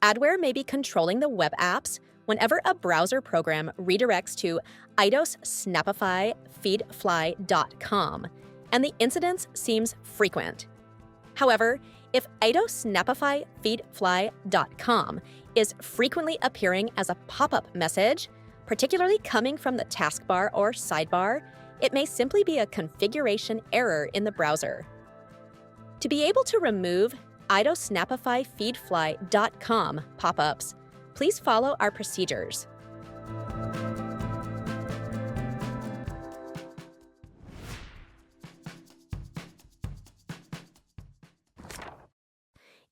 Adware may be controlling the web apps whenever a browser program redirects to idosnapifyfeedfly.com, and the incidence seems frequent. However, if idosnapifyfeedfly.com is frequently appearing as a pop-up message, particularly coming from the taskbar or sidebar, it may simply be a configuration error in the browser. To be able to remove idosnapifyfeedfly.com pop-ups, please follow our procedures.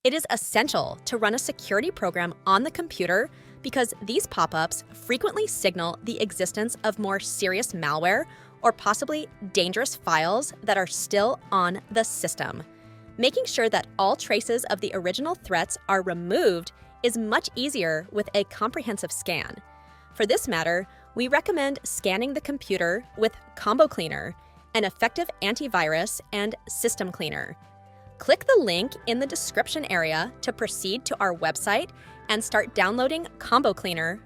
It is essential to run a security program on the computer because these pop-ups frequently signal the existence of more serious malware or possibly dangerous files that are still on the system. Making sure that all traces of the original threats are removed is much easier with a comprehensive scan. For this matter, we recommend scanning the computer with Combo Cleaner, an effective antivirus and system cleaner. Click the link in the description area to proceed to our website and start downloading Combo Cleaner.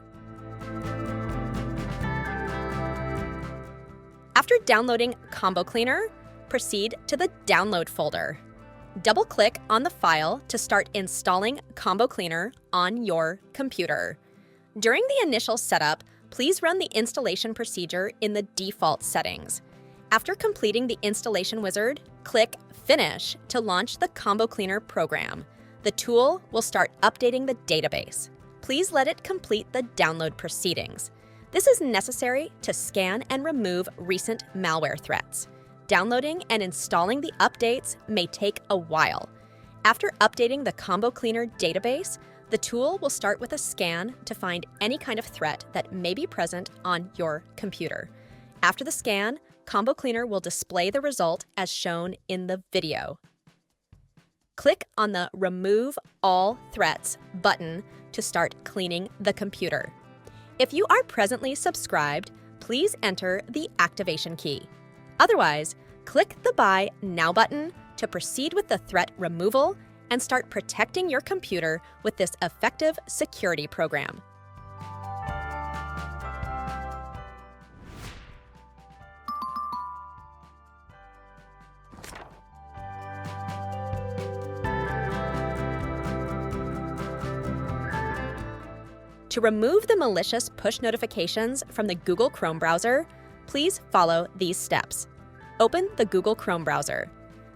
After downloading Combo Cleaner, proceed to the Download folder. Double-click on the file to start installing Combo Cleaner on your computer. During the initial setup, please run the installation procedure in the default settings. After completing the installation wizard, click Finish to launch the Combo Cleaner program. The tool will start updating the database. Please let it complete the download proceedings. This is necessary to scan and remove recent malware threats. Downloading and installing the updates may take a while. After updating the Combo Cleaner database, the tool will start with a scan to find any kind of threat that may be present on your computer. After the scan, Combo Cleaner will display the result as shown in the video. Click on the Remove All Threats button to start cleaning the computer. If you are presently subscribed, please enter the activation key. Otherwise, click the Buy Now button to proceed with the threat removal and start protecting your computer with this effective security program. To remove the malicious push notifications from the Google Chrome browser, please follow these steps. Open the Google Chrome browser.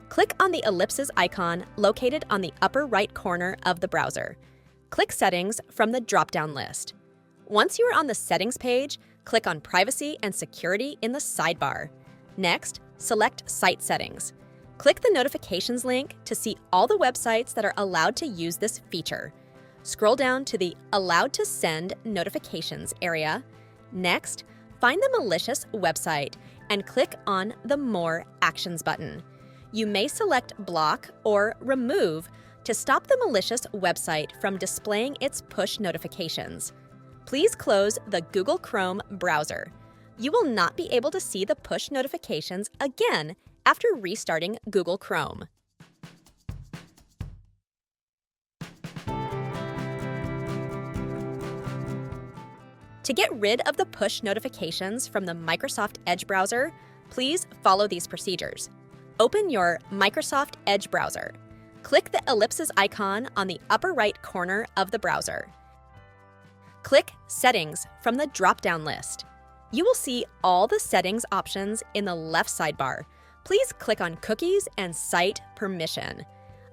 Click on the ellipses icon located on the upper right corner of the browser. Click Settings from the drop-down list. Once you are on the Settings page, click on Privacy and Security in the sidebar. Next, select Site Settings. Click the Notifications link to see all the websites that are allowed to use this feature. Scroll down to the Allowed to Send Notifications area. Next, find the malicious website and click on the More Actions button. You may select Block or Remove to stop the malicious website from displaying its push notifications. Please close the Google Chrome browser. You will not be able to see the push notifications again after restarting Google Chrome. To get rid of the push notifications from the Microsoft Edge browser, please follow these procedures. Open your Microsoft Edge browser. Click the ellipses icon on the upper right corner of the browser. Click Settings from the drop-down list. You will see all the settings options in the left sidebar. Please click on Cookies and Site Permission.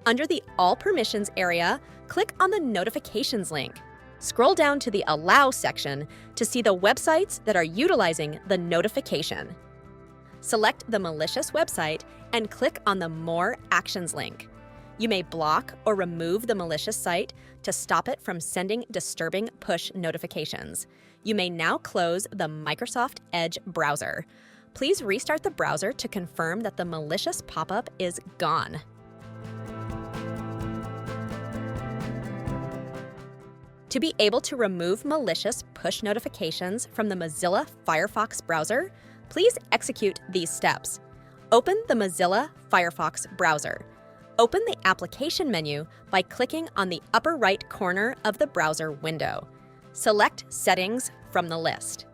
Under the All Permissions area, click on the Notifications link. Scroll down to the Allow section to see the websites that are utilizing the notification. Select the malicious website and click on the More Actions link. You may block or remove the malicious site to stop it from sending disturbing push notifications. You may now close the Microsoft Edge browser. Please restart the browser to confirm that the malicious pop-up is gone. To be able to remove malicious push notifications from the Mozilla Firefox browser, please execute these steps. Open the Mozilla Firefox browser. Open the application menu by clicking on the upper right corner of the browser window. Select Settings from the list.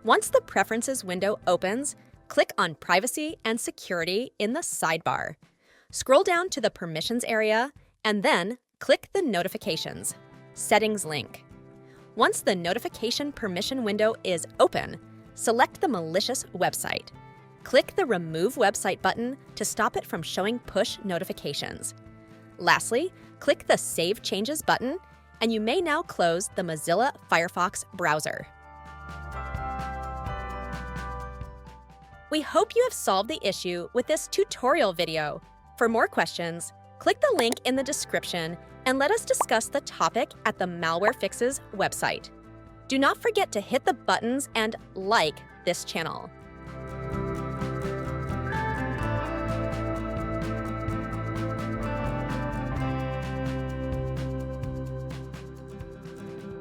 Once the Preferences window opens, click on Privacy and Security in the sidebar. Scroll down to the Permissions area and then click the Notifications Settings link. Once the Notification Permission window is open, select the malicious website. Click the Remove Website button to stop it from showing push notifications. Lastly, click the Save Changes button, and you may now close the Mozilla Firefox browser. We hope you have solved the issue with this tutorial video. For more questions, click the link in the description and let us discuss the topic at the Malware Fixes website. Do not forget to hit the buttons and like this channel.